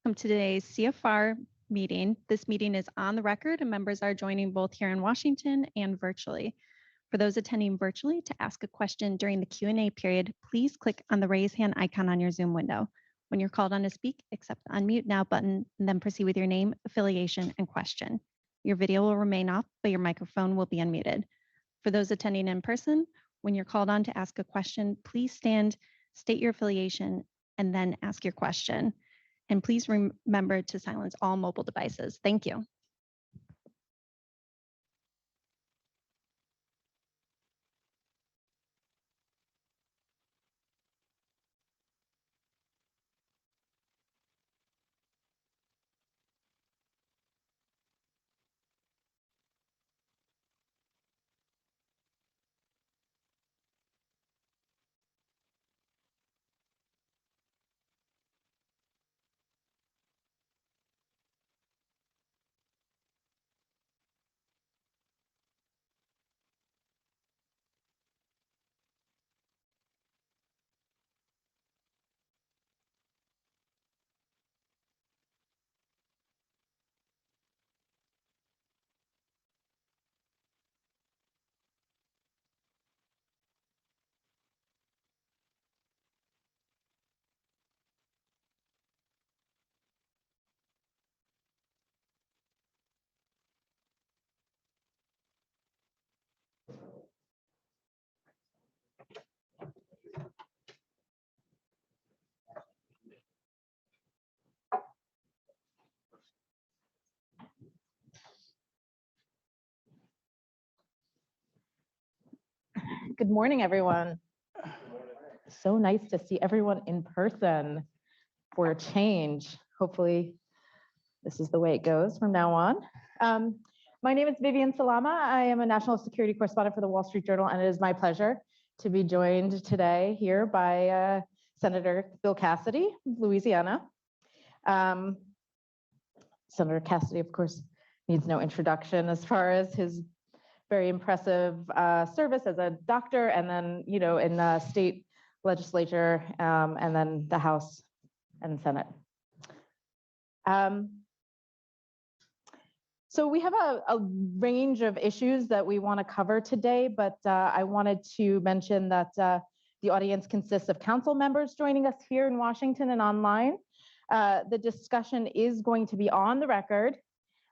Welcome to today's CFR meeting. This meeting is on the record and members are joining both here in Washington and virtually. For those attending virtually, to ask a question during the Q&A period, please click on the raise hand icon on your Zoom window. When you're called on to speak, accept the unmute now button and then proceed with your name, affiliation, and question. Your video will remain off, but your microphone will be unmuted. For those attending in person, when you're called on to ask a question, please stand, state your affiliation, and then ask your question. And please remember to silence all mobile devices. Thank you. Good morning, everyone. So nice to see everyone in person for a change. Hopefully, this is the way it goes from now on. My name is Vivian Salama. I am a national security correspondent for the Wall Street Journal, and it is my pleasure to be joined today here by Senator Bill Cassidy of Louisiana. Senator Cassidy, of course, needs no introduction as far as his very impressive service as a doctor, and then, in the state legislature, and then the House and Senate. So we have a range of issues that we want to cover today, but I wanted to mention that the audience consists of council members joining us here in Washington and online. The discussion is going to be on the record.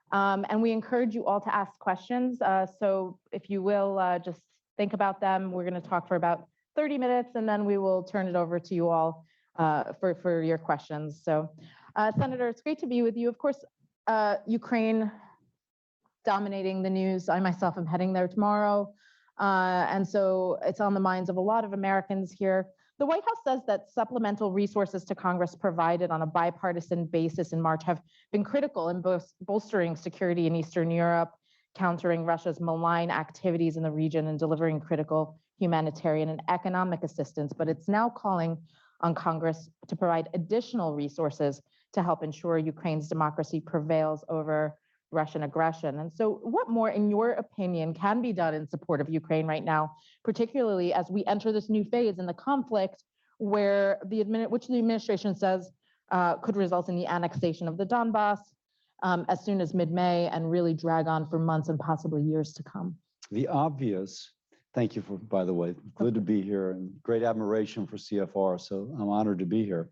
And we encourage you all to ask questions. So if you will just think about them, we're going to talk for about 30 minutes, and then we will turn it over to you all for your questions. So Senator, it's great to be with you. Of course, Ukraine dominating the news. I myself am heading there tomorrow. And so it's on the minds of a lot of Americans here. The White House says that supplemental resources to Congress provided on a bipartisan basis in March have been critical in bolstering security in Eastern Europe, countering Russia's malign activities in the region, and delivering critical humanitarian and economic assistance. But it's now calling on Congress to provide additional resources to help ensure Ukraine's democracy prevails over Russian aggression. And so what more, in your opinion, can be done in support of Ukraine right now, particularly as we enter this new phase in the conflict where which the administration says could result in the annexation of the Donbass as soon as mid-May and really drag on for months and possibly years to come? The obvious, thank you for, by the way, good to be here and great admiration for CFR, so I'm honored to be here.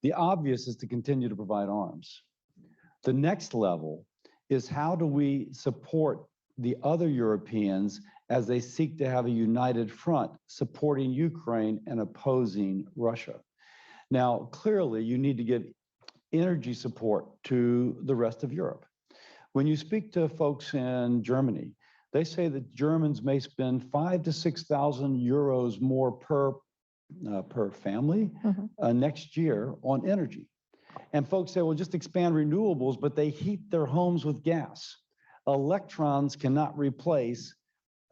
The obvious is to continue to provide arms. The next level is how do we support the other Europeans as they seek to have a united front supporting Ukraine and opposing Russia. Now, clearly, you need to give energy support to the rest of Europe. When you speak to folks in Germany, they say that Germans may spend 5,000 to 6,000 euros more per family next year on energy. And folks say, well, just expand renewables, but they heat their homes with gas. Electrons cannot replace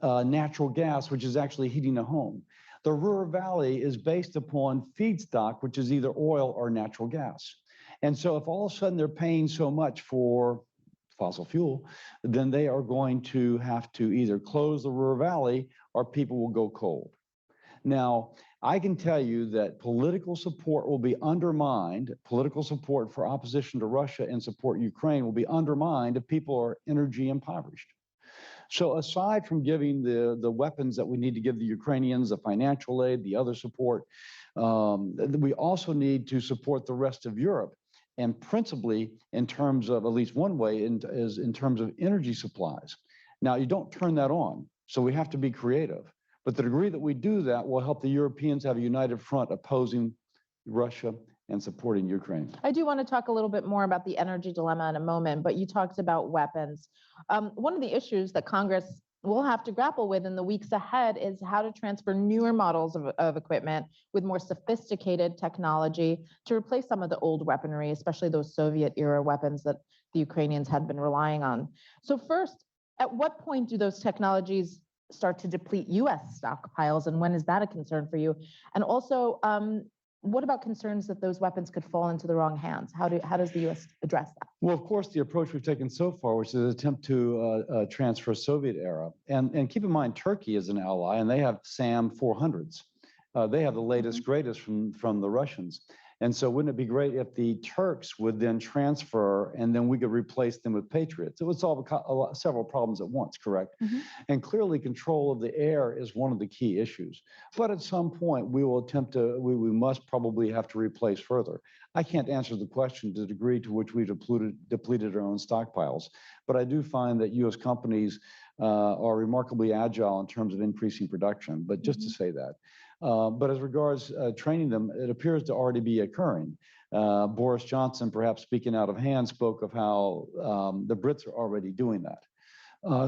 natural gas, which is actually heating a home. The Ruhr Valley is based upon feedstock, which is either oil or natural gas. And so if all of a sudden they're paying so much for fossil fuel, then they are going to have to either close the Ruhr Valley or people will go cold. Now, I can tell you that political support will be undermined, political support for opposition to Russia and support Ukraine will be undermined if people are energy impoverished. So aside from giving the weapons that we need to give the Ukrainians, the financial aid, the other support, we also need to support the rest of Europe. And principally in terms of, at least one way, is in terms of energy supplies. Now, you don't turn that on, so we have to be creative. But the degree that we do that will help the Europeans have a united front opposing Russia and supporting Ukraine. I do want to talk a little bit more about the energy dilemma in a moment, but you talked about weapons. One of the issues that Congress will have to grapple with in the weeks ahead is how to transfer newer models of equipment with more sophisticated technology to replace some of the old weaponry, especially those Soviet-era weapons that the Ukrainians had been relying on. So first, at what point do those technologies start to deplete U.S. stockpiles, and when is that a concern for you? And also, what about concerns that those weapons could fall into the wrong hands? How does the U.S. address that? Well, of course, the approach we've taken so far, which is an attempt to transfer Soviet era. And keep in mind, Turkey is an ally, and they have SAM 400s. They have the latest, greatest from the Russians. And so wouldn't it be great if the Turks would then transfer and then we could replace them with Patriots? It would solve several problems at once, correct? And clearly control of the air is one of the key issues. But at some point we will attempt to, we must probably have to replace further. I can't answer the question to the degree to which we depleted our own stockpiles. But I do find that U.S. companies are remarkably agile in terms of increasing production, but just to say that. But as regards training them, it appears to already be occurring. Boris Johnson, perhaps speaking out of hand, spoke of how the Brits are already doing that.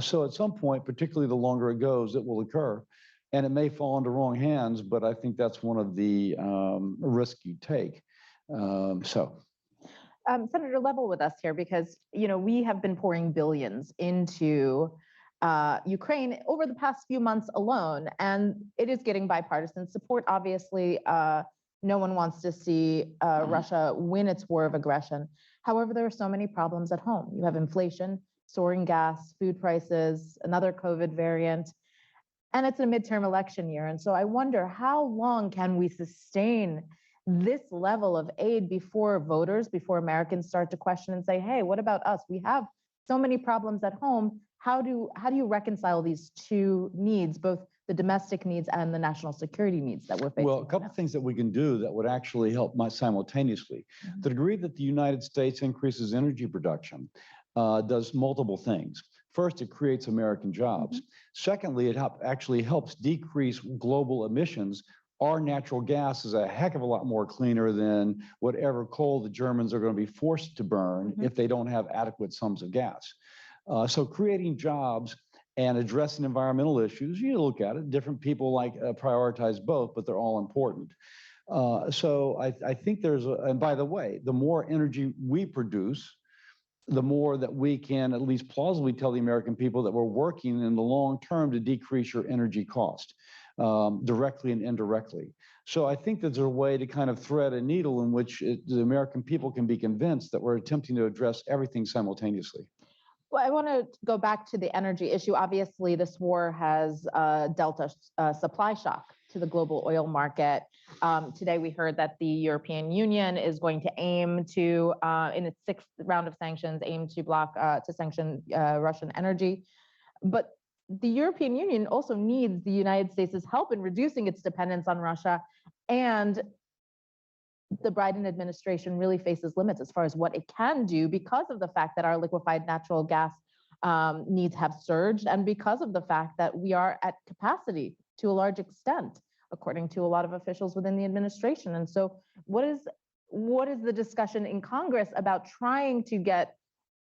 So at some point, particularly the longer it goes, it will occur. And it may fall into wrong hands, but I think that's one of the risks you take. Senator, level with us here, because we have been pouring billions into Ukraine over the past few months alone, and it is getting bipartisan support. Obviously, no one wants to see Russia win its war of aggression. However, there are so many problems at home. You have inflation, soaring gas, food prices, another COVID variant, and it's a midterm election year. And so I wonder, how long can we sustain this level of aid before voters, before Americans start to question and say, hey, what about us? We have so many problems at home. How do you reconcile these two needs, both the domestic needs and the national security needs that we're facing? Well, a couple of things that we can do that would actually help simultaneously. The degree that the United States increases energy production does multiple things. First, it creates American jobs. Secondly, it actually helps decrease global emissions. Our natural gas is a heck of a lot more cleaner than whatever coal the Germans are going to be forced to burn if they don't have adequate sums of gas. So creating jobs and addressing environmental issues, you look at it, different people prioritize both, but they're all important. So I think and by the way, the more energy we produce, the more that we can at least plausibly tell the American people that we're working in the long term to decrease your energy cost, directly and indirectly. So I think that there's a way to kind of thread a needle in which the American people can be convinced that we're attempting to address everything simultaneously. Well, I want to go back to the energy issue. Obviously, this war has dealt a supply shock to the global oil market. Today, we heard that the European Union is going to aim to, in its 6th round of sanctions, aim to sanction Russian energy. But the European Union also needs the United States' help in reducing its dependence on Russia. And the Biden administration really faces limits as far as what it can do because of the fact that our liquefied natural gas needs have surged, and because of the fact that we are at capacity to a large extent, according to a lot of officials within the administration. And so what is the discussion in Congress about trying to get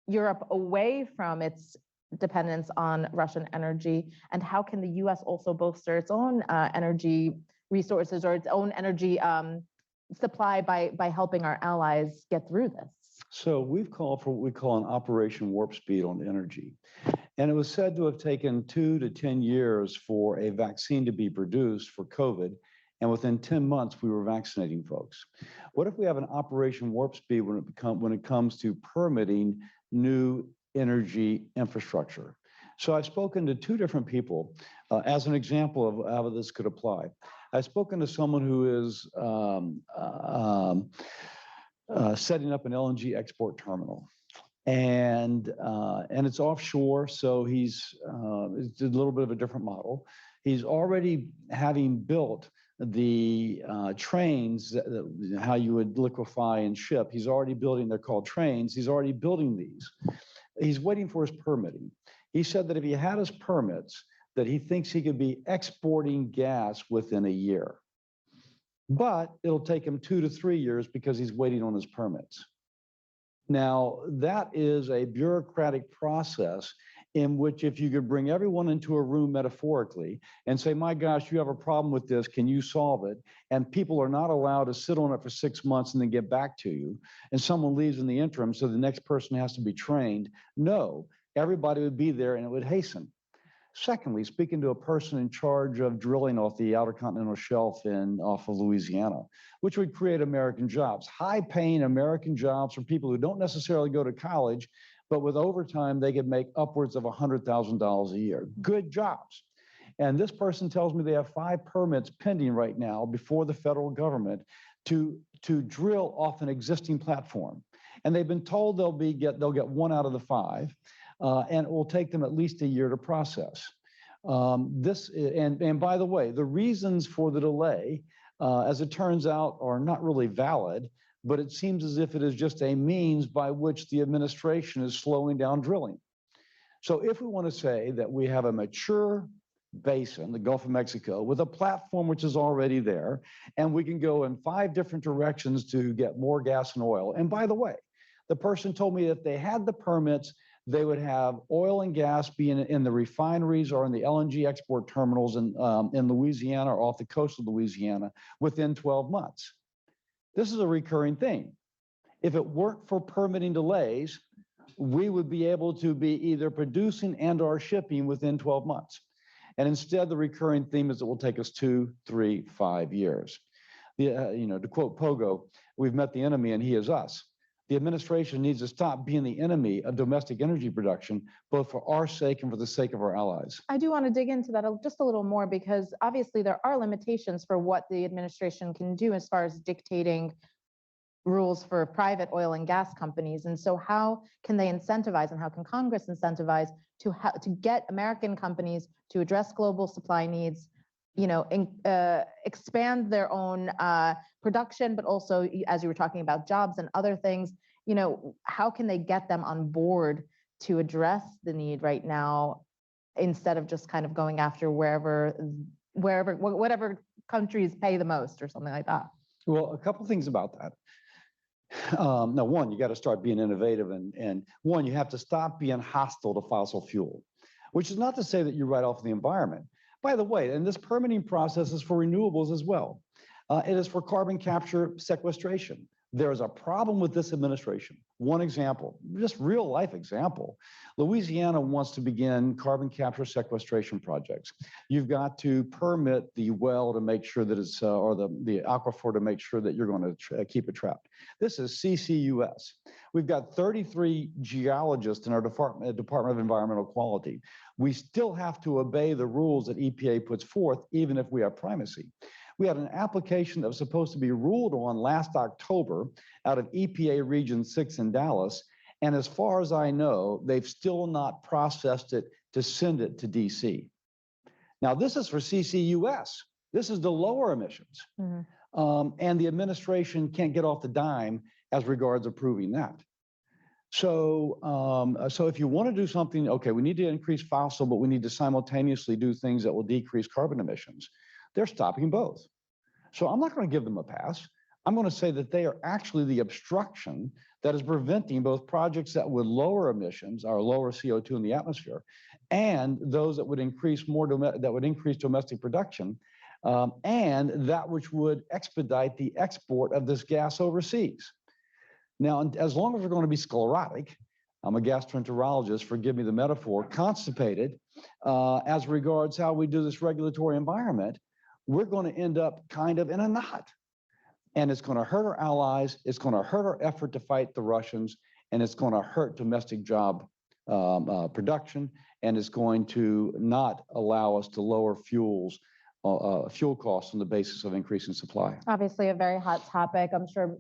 Europe away from its dependence on Russian energy, and how can the US also bolster its own energy resources or its own energy supply by helping our allies get through this? So we've called for what we call an Operation Warp Speed on energy. And it was said to have taken 2 to 10 years for a vaccine to be produced for COVID. And within 10 months, we were vaccinating folks. What if we have an Operation Warp Speed when it comes to permitting new energy infrastructure? So I've spoken to two different people as an example of how this could apply. I've spoken to someone who is setting up an LNG export terminal. And it's offshore, so it's a little bit of a different model. He's already having built the trains, how you would liquefy and ship. He's already building, they're called trains. He's already building these. He's waiting for his permitting. He said that if he had his permits, that he thinks he could be exporting gas within a year. But it'll take him 2 to 3 years because he's waiting on his permits. Now, that is a bureaucratic process in which if you could bring everyone into a room metaphorically and say, my gosh, you have a problem with this, can you solve it? And people are not allowed to sit on it for 6 months and then get back to you. And someone leaves in the interim, so the next person has to be trained. No, everybody would be there and it would hasten. Secondly, speaking to a person in charge of drilling off the Outer Continental Shelf off of Louisiana, which would create American jobs, high-paying American jobs for people who don't necessarily go to college, but with overtime, they could make upwards of $100,000 a year. Good jobs. And this person tells me they have 5 permits pending right now before the federal government to drill off an existing platform. And they've been told they'll get 1 out of the 5. And it will take them at least a year to process. And by the way, the reasons for the delay, as it turns out, are not really valid, but it seems as if it is just a means by which the administration is slowing down drilling. So if we want to say that we have a mature basin, the Gulf of Mexico, with a platform which is already there, and we can go in 5 different directions to get more gas and oil. And by the way, the person told me if they had the permits, they would have oil and gas being in the refineries or in the LNG export terminals in Louisiana or off the coast of Louisiana within 12 months. This is a recurring thing. If it weren't for permitting delays, we would be able to be either producing and or shipping within 12 months. And instead, the recurring theme is it will take us 2, 3, 5 years. To quote Pogo, we've met the enemy and he is us. The administration needs to stop being the enemy of domestic energy production, both for our sake and for the sake of our allies. I do want to dig into that just a little more because obviously there are limitations for what the administration can do as far as dictating rules for private oil and gas companies. And so how can they incentivize and how can Congress incentivize to get American companies to address global supply needs, expand their own production, but also, as you were talking about, jobs and other things, how can they get them on board to address the need right now instead of just kind of going after whatever countries pay the most or something like that? Well, a couple things about that. Now, one, you got to start being innovative, and one, you have to stop being hostile to fossil fuel, which is not to say that you write off the environment. By the way, and this permitting process is for renewables as well. It is for carbon capture sequestration. There is a problem with this administration. One example, just real life example. Louisiana wants to begin carbon capture sequestration projects. You've got to permit the well to make sure that it's, or the aquifer to make sure that you're going to keep it trapped. This is CCUS. We've got 33 geologists in our Department of Environmental Quality. We still have to obey the rules that EPA puts forth, even if we have primacy. We had an application that was supposed to be ruled on last October out of EPA Region 6 in Dallas. And as far as I know, they've still not processed it to send it to DC. Now, this is for CCUS. This is the lower emissions. Mm-hmm. And the administration can't get off the dime as regards approving that. So if you want to do something, okay, we need to increase fossil, but we need to simultaneously do things that will decrease carbon emissions. They're stopping both. So I'm not going to give them a pass. I'm going to say that they are actually the obstruction that is preventing both projects that would lower emissions or lower CO2 in the atmosphere, and those that would increase domestic production, and that which would expedite the export of this gas overseas. Now, as long as we're going to be sclerotic, I'm a gastroenterologist, forgive me the metaphor, constipated, as regards how we do this regulatory environment, we're going to end up kind of in a knot. And it's going to hurt our allies, it's going to hurt our effort to fight the Russians, and it's going to hurt domestic job production, and is going to not allow us to lower fuel costs on the basis of increasing supply. Obviously, a very hot topic. I'm sure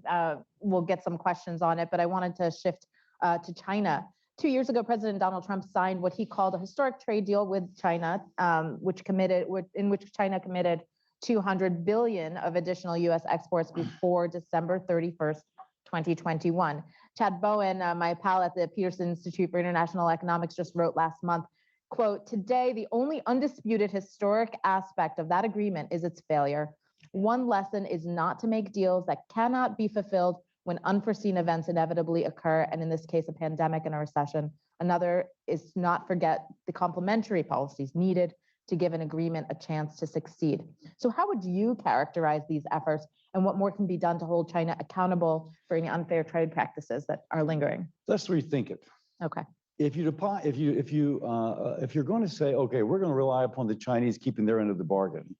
we'll get some questions on it, but I wanted to shift to China. 2 years ago, President Donald Trump signed what he called a historic trade deal with China, in which China committed $200 billion of additional U.S. exports before December 31st, 2021. Chad Bowen, my pal at the Peterson Institute for International Economics, just wrote last month, quote, "Today, the only undisputed historic aspect of that agreement is its failure. One lesson is not to make deals that cannot be fulfilled when unforeseen events inevitably occur, and in this case, a pandemic and a recession. Another is to not forget the complementary policies needed to give an agreement a chance to succeed." So how would you characterize these efforts, and what more can be done to hold China accountable for any unfair trade practices that are lingering? Let's rethink it. Okay. If you're going to say, okay, we're going to rely upon the Chinese keeping their end of the bargain,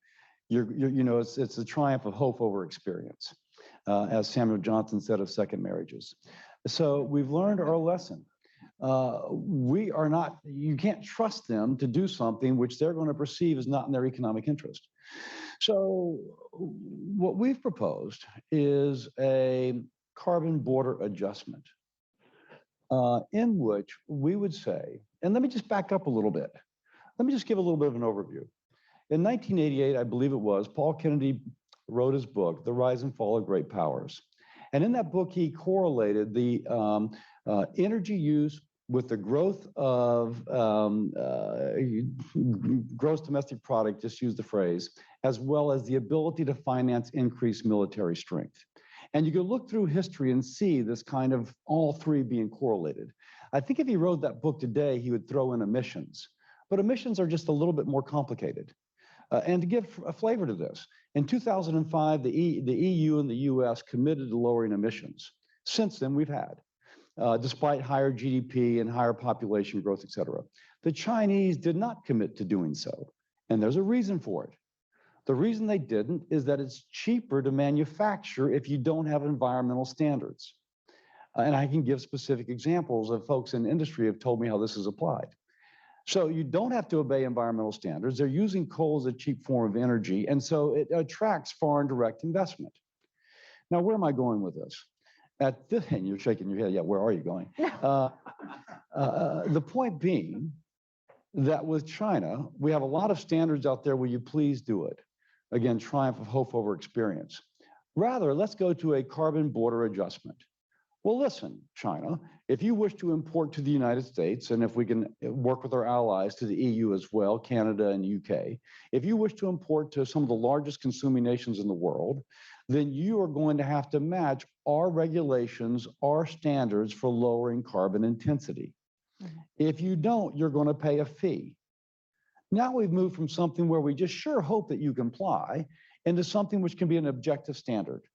it's the triumph of hope over experience, as Samuel Johnson said of second marriages. So we've learned our lesson. You can't trust them to do something which they're going to perceive as not in their economic interest. So what we've proposed is a carbon border adjustment, in which we would say, and let me just back up a little bit. Let me just give a little bit of an overview. In 1988, I believe it was, Paul Kennedy wrote his book, The Rise and Fall of Great Powers. And in that book, he correlated the energy use with the growth of gross domestic product, just use the phrase, as well as the ability to finance increased military strength. And you can look through history and see this kind of all three being correlated. I think if he wrote that book today, he would throw in emissions. But emissions are just a little bit more complicated. And to give a flavor to this, in 2005, the EU and the US committed to lowering emissions. Since then, we've had, despite higher GDP and higher population growth, et cetera. The Chinese did not commit to doing so. And there's a reason for it. The reason they didn't is that it's cheaper to manufacture if you don't have environmental standards. And I can give specific examples of folks in industry have told me how this is applied. So you don't have to obey environmental standards. They're using coal as a cheap form of energy, and so it attracts foreign direct investment. Now, where am I going with this? And you're shaking your head, yeah, where are you going? The point being that with China, we have a lot of standards out there, will you please do it? Again, triumph of hope over experience. Rather, let's go to a carbon border adjustment. Well, listen, China, if you wish to import to the United States, and if we can work with our allies to the EU as well, Canada and UK, if you wish to import to some of the largest consuming nations in the world, then you are going to have to match our regulations, our standards for lowering carbon intensity. Mm-hmm. If you don't, you're going to pay a fee. Now we've moved from something where we just sure hope that you comply into something which can be an objective standard,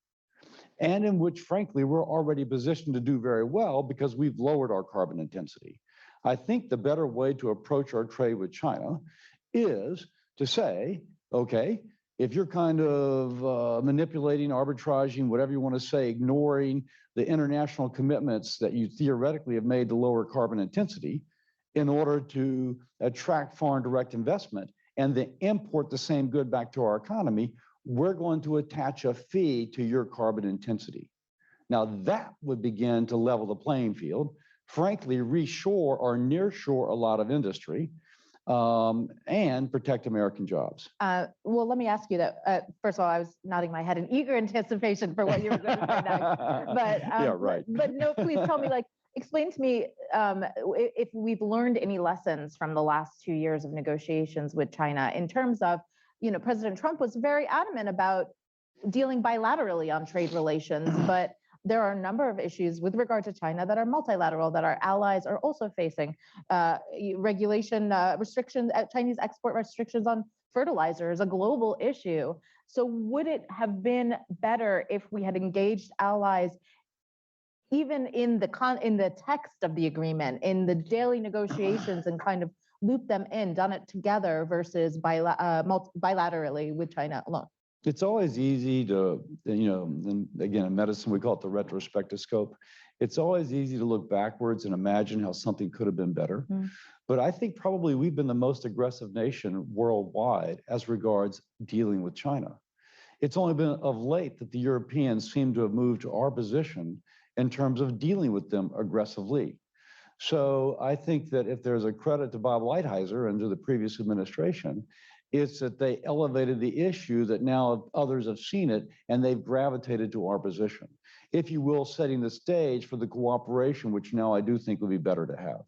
and in which, frankly, we're already positioned to do very well because we've lowered our carbon intensity. I think the better way to approach our trade with China is to say, okay, if you're kind of manipulating, arbitraging, whatever you want to say, ignoring the international commitments that you theoretically have made to lower carbon intensity in order to attract foreign direct investment and then import the same good back to our economy, we're going to attach a fee to your carbon intensity. Now that would begin to level the playing field, frankly, reshore or nearshore a lot of industry, and protect American jobs. Well, let me ask you that. First of all, I was nodding my head in eager anticipation for what you were going to say next. But, yeah, right. But no, please tell me, explain to me if we've learned any lessons from the last 2 years of negotiations with China in terms of, President Trump was very adamant about dealing bilaterally on trade relations, but there are a number of issues with regard to China that are multilateral, that our allies are also facing. Regulation restrictions, Chinese export restrictions on fertilizer is a global issue. So would it have been better if we had engaged allies even in the text of the agreement, in the daily negotiations, and kind of loop them in, done it together versus bilaterally with China alone? It's always easy to, and again, in medicine, we call it the retrospective scope. It's always easy to look backwards and imagine how something could have been better. Mm. But I think probably we've been the most aggressive nation worldwide as regards dealing with China. It's only been of late that the Europeans seem to have moved to our position in terms of dealing with them aggressively. So I think that if there's a credit to Bob Lighthizer and to the previous administration, it's that they elevated the issue that now others have seen it and they've gravitated to our position, if you will, setting the stage for the cooperation, which now I do think would be better to have.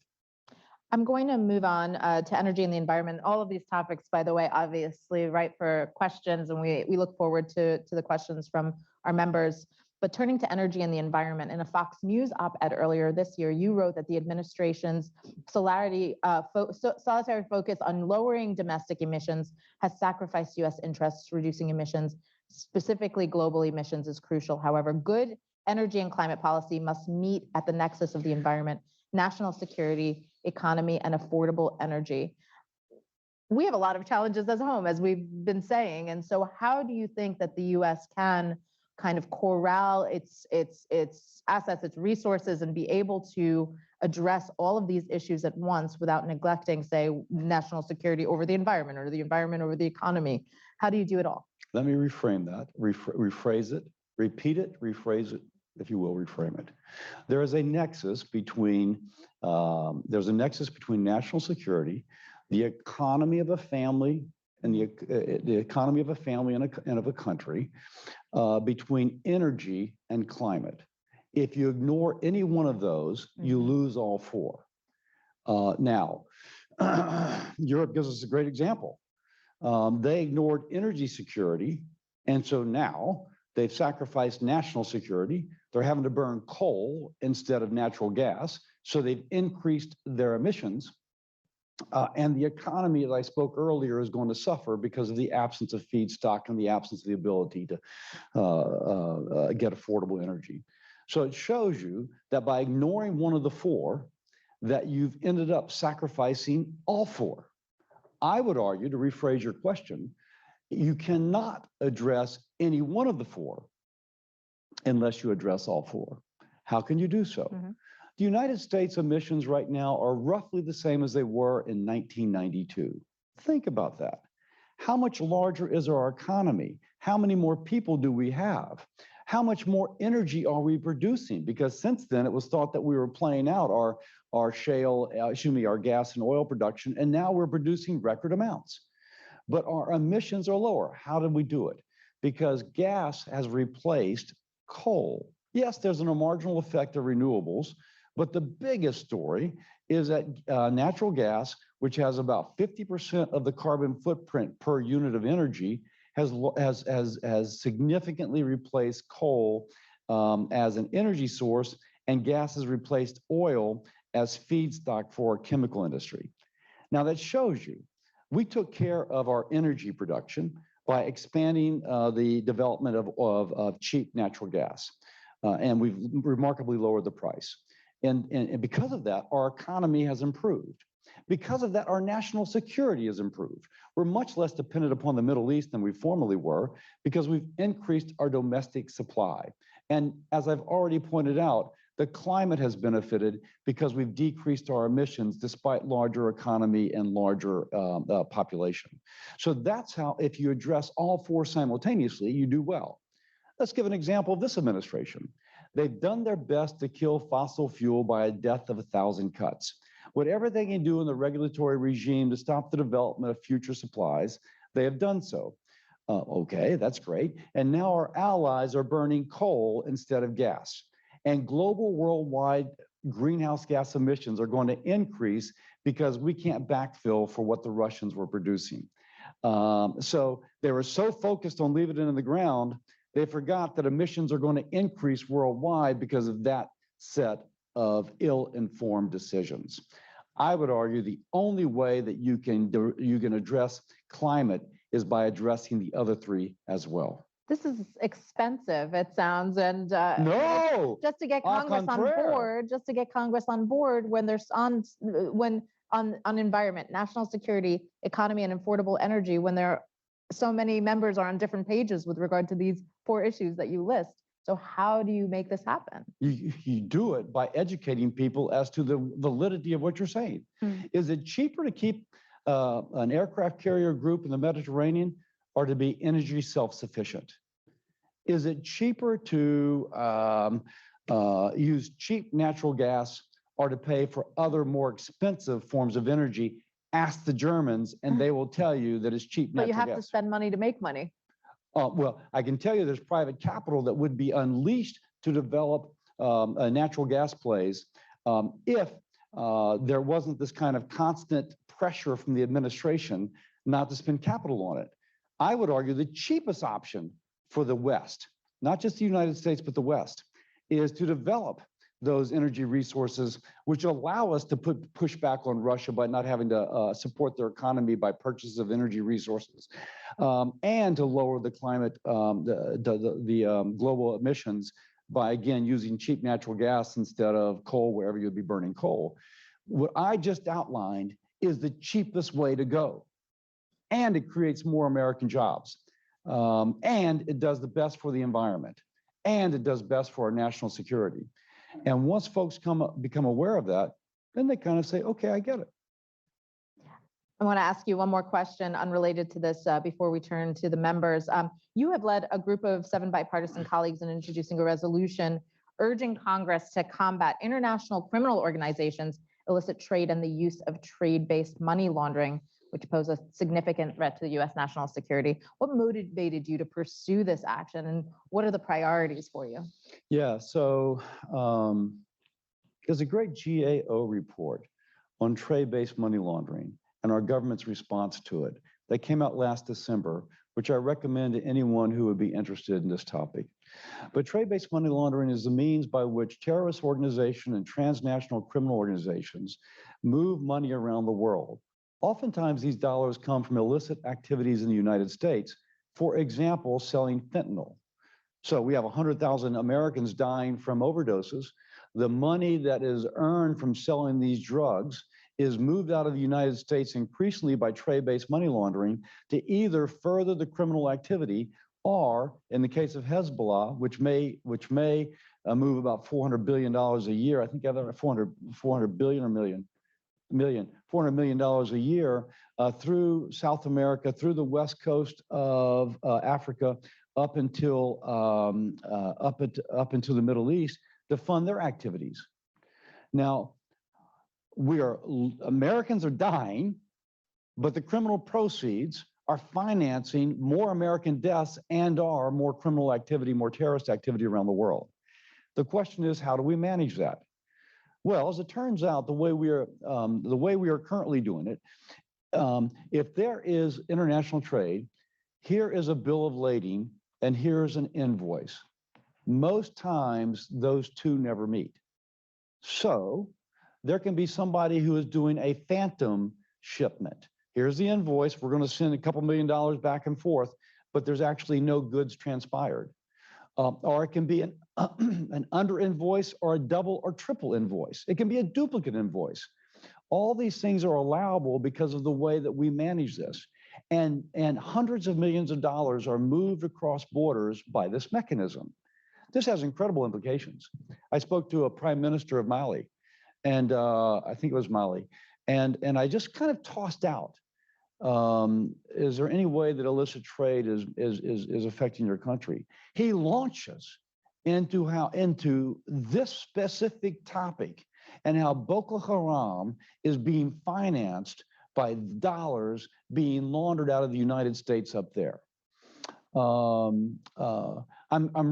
I'm going to move on to energy and the environment. All of these topics, by the way, obviously, right, for questions, and we look forward to the questions from our members. But turning to energy and the environment, in a Fox News op-ed earlier this year, you wrote that the administration's solitary focus on lowering domestic emissions has sacrificed U.S. interests. Reducing emissions, specifically global emissions, is crucial. However, good energy and climate policy must meet at the nexus of the environment, national security, economy, and affordable energy. We have a lot of challenges as home, as we've been saying. And so how do you think that the U.S. can kind of corral its assets, its resources, and be able to address all of these issues at once without neglecting, say, national security over the environment or the environment over the economy? How do you do it all? Let me reframe that, rephrase it, repeat it, rephrase it, if you will, reframe it. There is a nexus between national security, the economy of a family, and the economy of a family and of a country, between energy and climate. If you ignore any one of those, you lose all four. Now, Europe gives us a great example. They ignored energy security, and so now they've sacrificed national security. They're having to burn coal instead of natural gas, so they've increased their emissions. And the economy, as I spoke earlier, is going to suffer because of the absence of feedstock and the absence of the ability to get affordable energy. So it shows you that by ignoring one of the four, that you've ended up sacrificing all four. I would argue, to rephrase your question, you cannot address any one of the four unless you address all four. How can you do so? The United States emissions right now are roughly the same as they were in 1992. Think about that. How much larger is our economy? How many more people do we have? How much more energy are we producing? Because since then, it was thought that we were playing out our gas and oil production, and now we're producing record amounts. But our emissions are lower. How did we do it? Because gas has replaced coal. Yes, there's a marginal effect of renewables, but the biggest story is that natural gas, which has about 50% of the carbon footprint per unit of energy, has significantly replaced coal as an energy source, and gas has replaced oil as feedstock for our chemical industry. Now that shows you, we took care of our energy production by expanding the development of cheap natural gas, and we've remarkably lowered the price. And because of that, our economy has improved. Because of that, our national security has improved. We're much less dependent upon the Middle East than we formerly were because we've increased our domestic supply. And as I've already pointed out, the climate has benefited because we've decreased our emissions despite larger economy and larger population. So that's how, if you address all four simultaneously, you do well. Let's give an example of this administration. They've done their best to kill fossil fuel by a death of 1,000 cuts. Whatever they can do in the regulatory regime to stop the development of future supplies, they have done so. Okay, that's great. And now our allies are burning coal instead of gas. And global worldwide greenhouse gas emissions are going to increase because we can't backfill for what the Russians were producing. So they were so focused on leaving it in the ground, they forgot that emissions are going to increase worldwide because of that set of ill-informed decisions. I would argue the only way that you can address climate is by addressing the other three as well. This is expensive, it sounds, and no, just to get Congress on board, when there's on environment, national security, economy, and affordable energy, when there are so many members are on different pages with regard to these four issues that you list. So how do you make this happen? You do it by educating people as to the validity of what you're saying. Is it cheaper to keep an aircraft carrier group in the Mediterranean or to be energy self-sufficient? Is it cheaper to use cheap natural gas or to pay for other more expensive forms of energy? Ask the Germans and they will tell you that it's cheap But natural gas. you have to spend money to make money. Well, I can tell you there's private capital that would be unleashed to develop natural gas plays if there wasn't this kind of constant pressure from the administration not to spend capital on it. I would argue the cheapest option for the West, not just the United States, but the West, is to develop those energy resources, which allow us to push back on Russia by not having to support their economy by purchase of energy resources, and to lower the climate, global emissions by, again, using cheap natural gas instead of coal wherever you'd be burning coal. What I just outlined is the cheapest way to go. And it creates more American jobs. And it does the best for the environment. And it does best for our national security. And once folks become aware of that, then they kind of say, okay, I get it. I want to ask you one more question unrelated to this before we turn to the members. You have led a group of 7 bipartisan colleagues in introducing a resolution urging Congress to combat international criminal organizations, illicit trade, and the use of trade-based money laundering, which pose a significant threat to the U.S. national security. What motivated you to pursue this action, and what are the priorities for you? Yeah, so there's a great GAO report on trade-based money laundering and our government's response to it that came out last December, which I recommend to anyone who would be interested in this topic. But trade-based money laundering is the means by which terrorist organizations and transnational criminal organizations move money around the world. Oftentimes, these dollars come from illicit activities in the United States, for example, selling fentanyl. So we have 100,000 Americans dying from overdoses. The money that is earned from selling these drugs is moved out of the United States increasingly by trade-based money laundering to either further the criminal activity or, in the case of Hezbollah, which may move about $400 billion a year. I think I have 400 billion or $400 million a year through South America, through the west coast of Africa, up until the Middle East to fund their activities. Now, Americans are dying, but the criminal proceeds are financing more American deaths and are more criminal activity, more terrorist activity around the world. The question is, how do we manage that? Well, as it turns out, the way we are currently doing it, if there is international trade, here is a bill of lading and here's an invoice. Most times, those two never meet. So there can be somebody who is doing a phantom shipment. Here's the invoice. We're going to send a couple $1 million back and forth, but there's actually no goods transpired. Or it can be an under invoice or a double or triple invoice. It can be a duplicate invoice. All these things are allowable because of the way that we manage this. And hundreds of millions of dollars are moved across borders by this mechanism. This has incredible implications. I spoke to a prime minister of Mali, and I think it was Mali, and I just kind of tossed out, is there any way that illicit trade is affecting your country? He launches into this specific topic and how Boko Haram is being financed by dollars being laundered out of the United States up there. I'm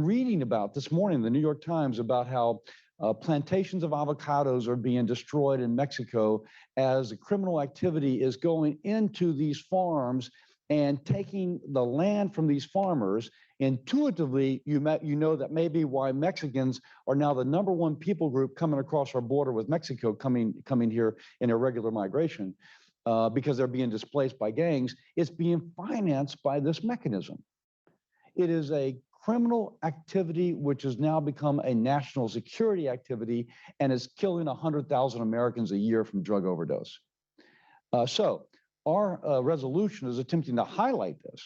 reading about this morning in the New York Times about how plantations of avocados are being destroyed in Mexico as the criminal activity is going into these farms and taking the land from these farmers. Intuitively, you know that may be why Mexicans are now the #1 people group coming across our border with Mexico, coming here in irregular migration, because they're being displaced by gangs. It's being financed by this mechanism. It is a criminal activity which has now become a national security activity and is killing 100,000 Americans a year from drug overdose. So our resolution is attempting to highlight this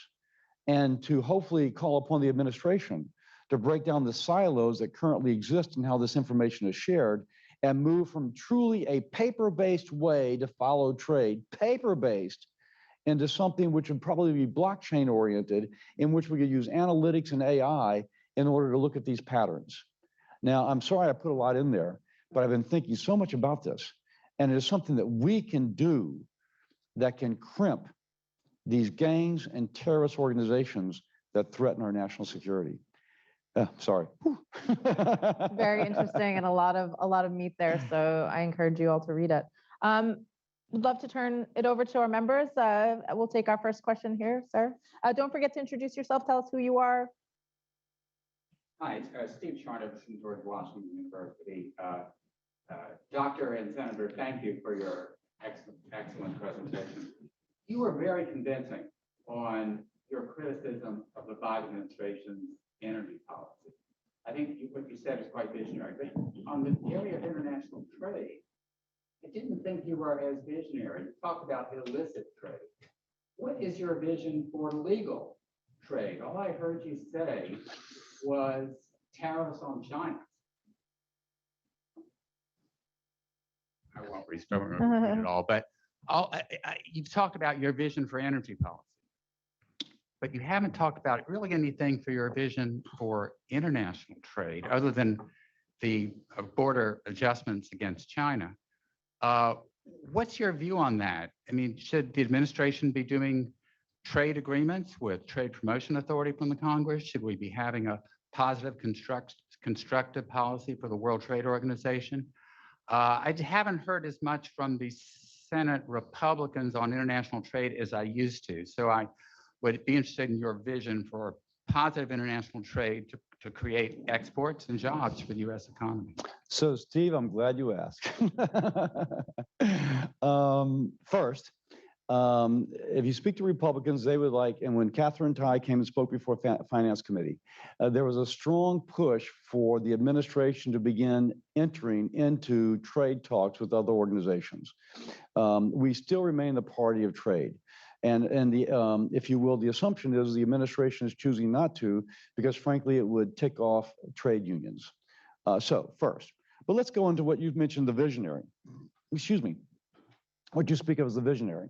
and to hopefully call upon the administration to break down the silos that currently exist and how this information is shared, and move from truly a paper-based way to follow trade, paper-based, into something which would probably be blockchain oriented, in which we could use analytics and AI in order to look at these patterns. Now, I'm sorry I put a lot in there, but I've been thinking so much about this, and it is something that we can do that can crimp these gangs and terrorist organizations that threaten our national security. Sorry. Very interesting and a lot of meat there. So I encourage you all to read it. Would love to turn it over to our members. We'll take our first question here, sir. Don't forget to introduce yourself. Tell us who you are. Hi, it's Steve Charnock from George Washington University. Doctor and Senator, thank you for your excellent presentation. You were very convincing on your criticism of the Biden administration's energy policy. I think what you said is quite visionary, but on the area of international trade, I didn't think you were as visionary. You talked about illicit trade. What is your vision for legal trade? All I heard you say was tariffs on China. I won't read it all, but you've talked about your vision for energy policy, but you haven't talked about really anything for your vision for international trade other than the border adjustments against China. What's your view on that? I mean, should the administration be doing trade agreements with Trade Promotion Authority from the Congress? Should we be having a positive constructive policy for the World Trade Organization? I haven't heard as much from the Senate Republicans on international trade as I used to. So I would be interested in your vision for positive international trade to create exports and jobs for the U.S. economy. So, Steve, I'm glad you asked. First, if you speak to Republicans, they would like, and when Catherine Tai came and spoke before Finance Committee, there was a strong push for the administration to begin entering into trade talks with other organizations. We still remain the party of trade. And the, if you will, the assumption is the administration is choosing not to, because frankly, it would tick off trade unions. So first, but let's go into what you've mentioned, the visionary. Excuse me, what you speak of as the visionary.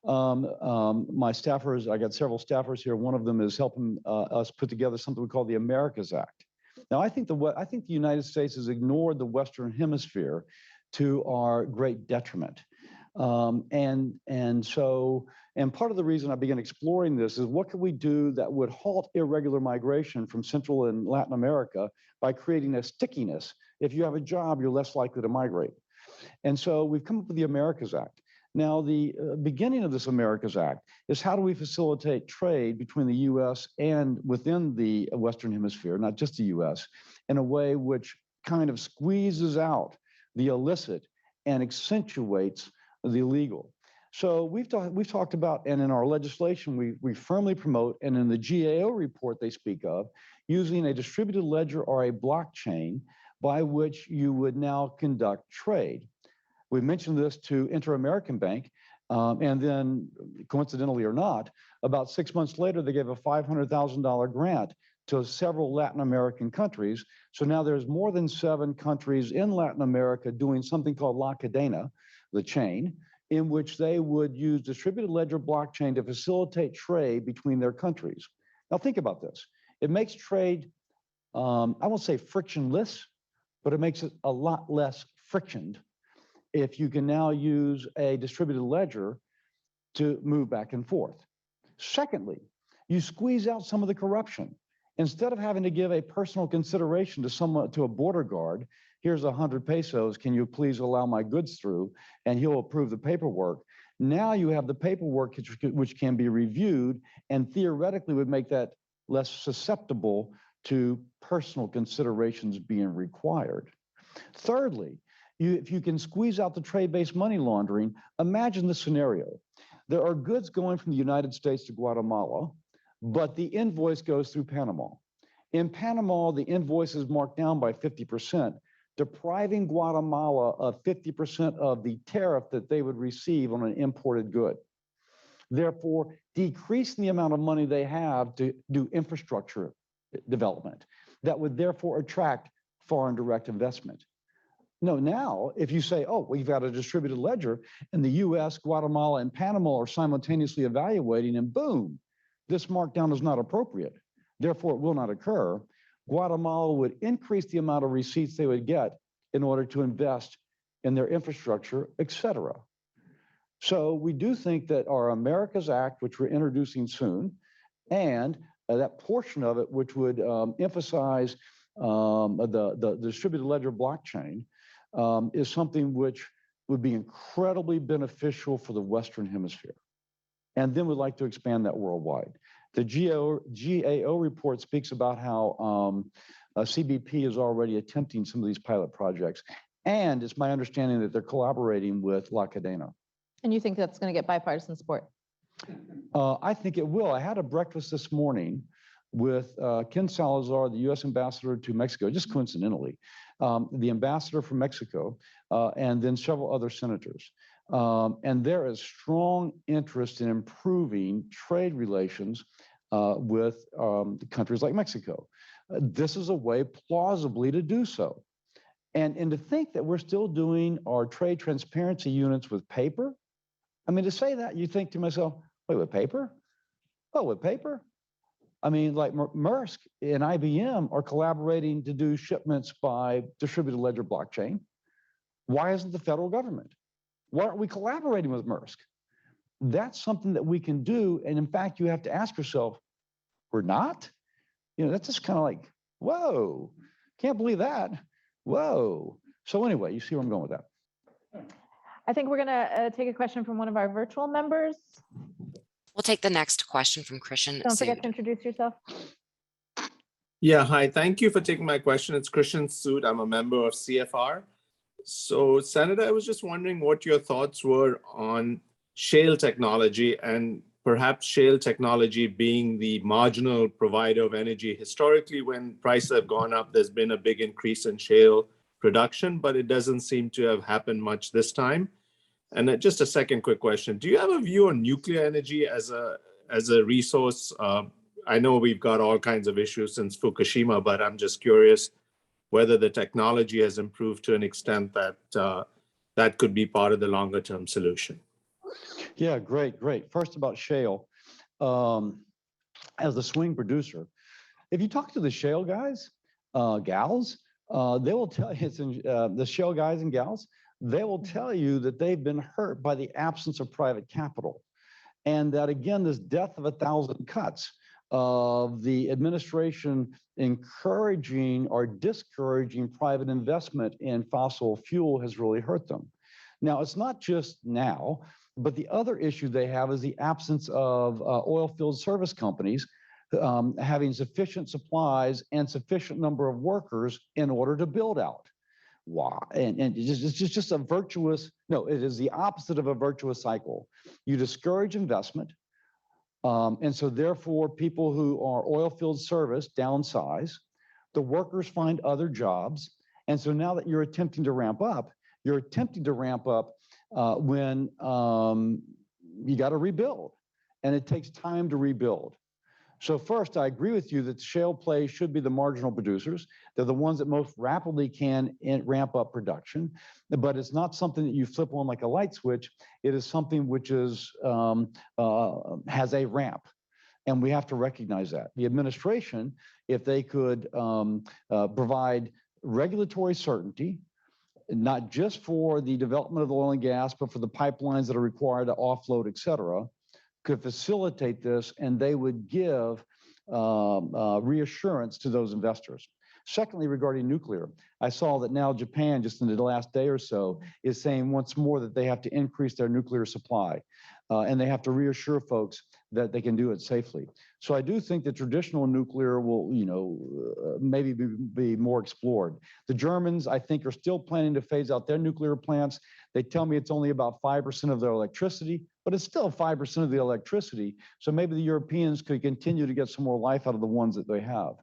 My staffers, I got several staffers here. One of them is helping us put together something we call the Americas Act. Now, I think the United States has ignored the Western Hemisphere to our great detriment. And part of the reason I began exploring this is what can we do that would halt irregular migration from Central and Latin America by creating a stickiness. If you have a job, you're less likely to migrate. And so we've come up with the Americas Act. Now, the beginning of this Americas Act is how do we facilitate trade between the U.S. and within the Western Hemisphere, not just the U.S., in a way which kind of squeezes out the illicit and accentuates the illegal. So we've talked about, and in our legislation, we firmly promote, and in the GAO report they speak of, using a distributed ledger or a blockchain by which you would now conduct trade. We mentioned this to Inter-American Bank, and then coincidentally or not, about 6 months later, they gave a $500,000 grant to several Latin American countries. So now there's more than 7 countries in Latin America doing something called La Cadena, the chain, in which they would use distributed ledger blockchain to facilitate trade between their countries. Now think about this. It makes trade, I won't say frictionless, but it makes it a lot less frictioned if you can now use a distributed ledger to move back and forth. Secondly, you squeeze out some of the corruption. Instead of having to give a personal consideration to a border guard, here's 100 pesos, can you please allow my goods through? And he'll approve the paperwork. Now you have the paperwork which can be reviewed and theoretically would make that less susceptible to personal considerations being required. Thirdly, if you can squeeze out the trade-based money laundering, imagine the scenario. There are goods going from the United States to Guatemala, but the invoice goes through Panama. In Panama, the invoice is marked down by 50%, depriving Guatemala of 50% of the tariff that they would receive on an imported good. Therefore, decreasing the amount of money they have to do infrastructure development. that would therefore attract foreign direct investment. No, now, if you say, oh, we've got a distributed ledger and the US, Guatemala, and Panama are simultaneously evaluating, and boom, this markdown is not appropriate, therefore it will not occur, Guatemala would increase the amount of receipts they would get in order to invest in their infrastructure, et cetera. So we do think that our Americas Act, which we're introducing soon, and that portion of it, which would emphasize the distributed ledger blockchain, is something which would be incredibly beneficial for the Western Hemisphere. And then we'd like to expand that worldwide. The GAO report speaks about how CBP is already attempting some of these pilot projects. And it's my understanding that they're collaborating with La Cadena. And you think that's going to get bipartisan support? I think it will. I had a breakfast this morning with Ken Salazar, the U.S. ambassador to Mexico, just coincidentally, the ambassador from Mexico, and then several other senators. And there is strong interest in improving trade relations with countries like Mexico. This is a way plausibly to do so. And to think that we're still doing our trade transparency units with paper, I mean, to say that, you think to myself, wait, with paper? Oh, with paper? I mean, like Maersk and IBM are collaborating to do shipments by distributed ledger blockchain. Why isn't the federal government? Why aren't we collaborating with Maersk? That's something that we can do. And in fact, you have to ask yourself, we're not? You know, that's just kind of like, whoa, can't believe that. Whoa. So anyway, you see where I'm going with that. I think we're going to take a question from one of our virtual members. We'll take the next question from Christian. Don't forget to introduce yourself. Yeah, hi. Thank you for taking my question. It's Christian Sood. I'm a member of CFR. So, Senator, I was just wondering what your thoughts were on shale technology, and perhaps shale technology being the marginal provider of energy. Historically, when prices have gone up, there's been a big increase in shale production, but it doesn't seem to have happened much this time. And just a second quick question. Do you have a view on nuclear energy as a resource? I know we've got all kinds of issues since Fukushima, but I'm just curious whether the technology has improved to an extent that that could be part of the longer term solution. Yeah, great. First about shale. As a swing producer, if you talk to the shale guys, gals, they will tell you, the shale guys and gals, they will tell you that they've been hurt by the absence of private capital. And that, again, this death of 1,000 cuts of the administration encouraging or discouraging private investment in fossil fuel has really hurt them. Now, it's not just now, but the other issue they have is the absence of oil field service companies having sufficient supplies and sufficient number of workers in order to build out. Why? And it's just a virtuous, no, it is the opposite of a virtuous cycle. You discourage investment. And so therefore, people who are oil field service downsize, the workers find other jobs. And so now that you're attempting to ramp up when you got to rebuild, and it takes time to rebuild. So first, I agree with you that shale plays should be the marginal producers. They're the ones that most rapidly can ramp up production, but it's not something that you flip on like a light switch. It is something which is has a ramp, and we have to recognize that. The administration, if they could provide regulatory certainty, not just for the development of the oil and gas, but for the pipelines that are required to offload, et cetera, could facilitate this, and they would give reassurance to those investors. Secondly, regarding nuclear, I saw that now Japan, just in the last day or so, is saying once more that they have to increase their nuclear supply, and they have to reassure folks that they can do it safely. So I do think that traditional nuclear will, maybe be more explored. The Germans, I think, are still planning to phase out their nuclear plants. They tell me it's only about 5% of their electricity, but it's still 5% of the electricity. So maybe the Europeans could continue to get some more life out of the ones that they have.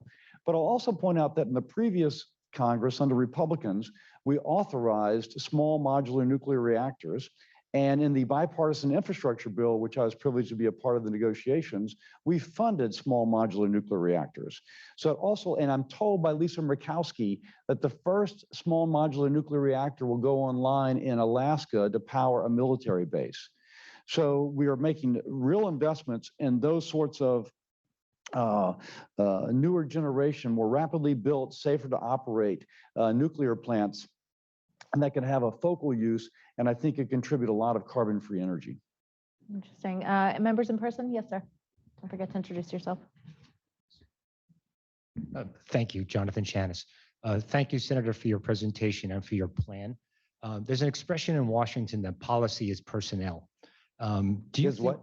But I'll also point out that in the previous Congress under Republicans, we authorized small modular nuclear reactors. And in the bipartisan infrastructure bill, which I was privileged to be a part of the negotiations, we funded small modular nuclear reactors. So it also, and I'm told by Lisa Murkowski that the first small modular nuclear reactor will go online in Alaska to power a military base. So we are making real investments in those sorts of newer generation, more rapidly built, safer to operate nuclear plants, and that can have a focal use, and I think it contribute a lot of carbon-free energy. Interesting. Members in person? Yes, sir. Don't forget to introduce yourself. Thank you, Jonathan Shanis. Thank you, Senator, for your presentation and for your plan. There's an expression in Washington that policy is personnel. Do you Is think what?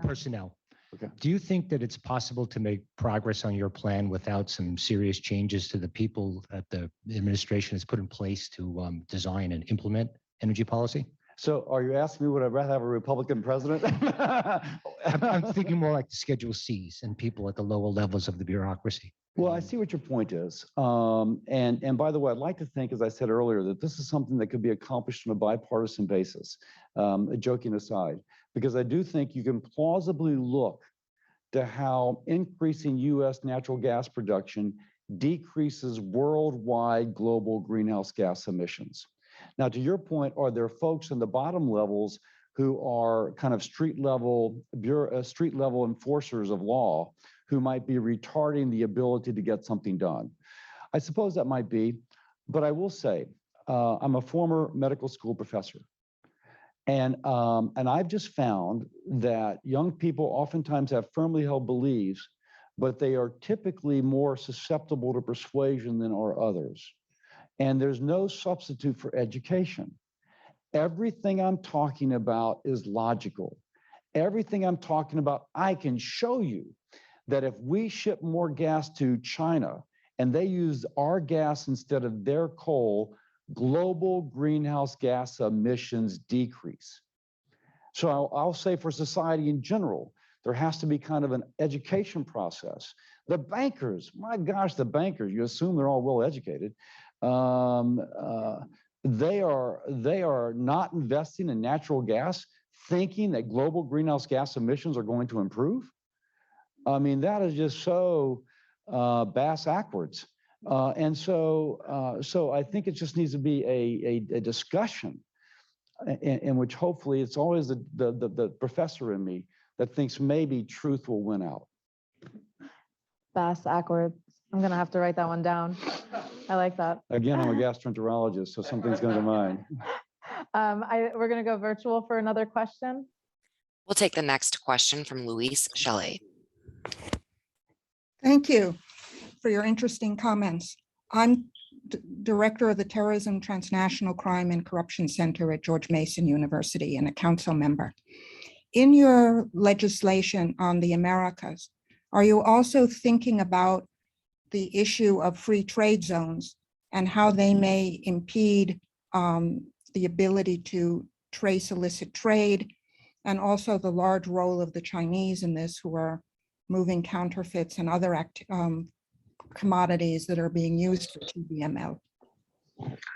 personnel? Okay. Do you think that it's possible to make progress on your plan without some serious changes to the people that the administration has put in place to design and implement energy policy? So are you asking me would I rather have a Republican president? I'm thinking more like the Schedule Cs and people at the lower levels of the bureaucracy. Well, I see what your point is. And by the way, I'd like to think, as I said earlier, that this is something that could be accomplished on a bipartisan basis, joking aside, because I do think you can plausibly look to how increasing U.S. natural gas production decreases worldwide global greenhouse gas emissions. Now, to your point, are there folks in the bottom levels who are kind of street level enforcers of law who might be retarding the ability to get something done? I suppose that might be, but I will say, I'm a former medical school professor. And I've just found that young people oftentimes have firmly held beliefs, but they are typically more susceptible to persuasion than are others. And there's no substitute for education. Everything I'm talking about is logical. Everything I'm talking about, I can show you that if we ship more gas to China and they use our gas instead of their coal, global greenhouse gas emissions decrease. So I'll say for society in general, there has to be kind of an education process. The bankers, my gosh, the bankers, you assume they're all well educated. They are not investing in natural gas, thinking that global greenhouse gas emissions are going to improve. I mean, that is just so bass backwards. And so I think it just needs to be a discussion in which hopefully it's always the professor in me that thinks maybe truth will win out. Bass backwards. I'm going to have to write that one down. I like that. Again, I'm a gastroenterologist, so something's going to mind. We're going to go virtual for another question. We'll take the next question from Luis Shelley. Thank you for your interesting comments. I'm director of the Terrorism, Transnational Crime and Corruption Center at George Mason University and a council member. In your legislation on the Americas, are you also thinking about the issue of free trade zones and how they may impede the ability to trace illicit trade, and also the large role of the Chinese in this, who are moving counterfeits and other commodities that are being used for TBML?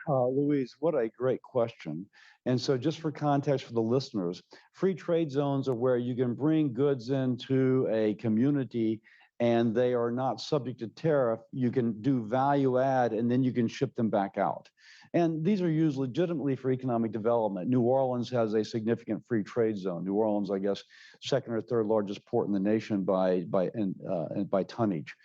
Louise, what a great question. And so just for context for the listeners, free trade zones are where you can bring goods into a community and they are not subject to tariff. You can do value add and then you can ship them back out. And these are used legitimately for economic development. New Orleans has a significant free trade zone. New Orleans, I guess, second or third largest port in the nation by tonnage.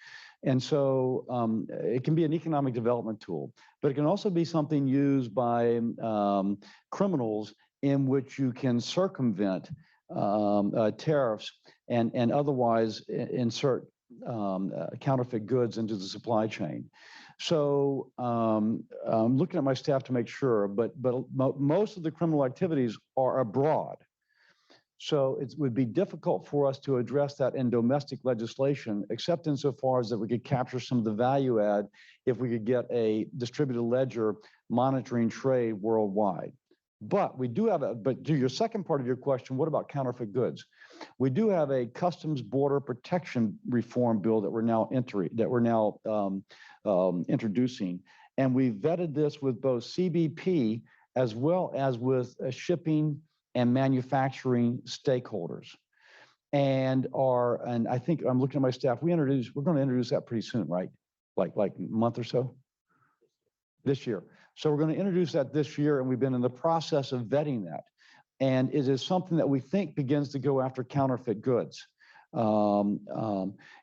And so it can be an economic development tool, but it can also be something used by criminals in which you can circumvent tariffs and otherwise insert counterfeit goods into the supply chain. So I'm looking at my staff to make sure, but most of the criminal activities are abroad. So it would be difficult for us to address that in domestic legislation, except insofar as that we could capture some of the value add if we could get a distributed ledger monitoring trade worldwide. But we do have but to your second part of your question, what about counterfeit goods? We do have a customs border protection reform bill that we're now introducing. And we vetted this with both CBP as well as with shipping and manufacturing stakeholders. And I think I'm looking at my staff, we're going to introduce that pretty soon, right? Like a month or so? This year. So we're going to introduce that this year, and we've been in the process of vetting that. And it is something that we think begins to go after counterfeit goods. And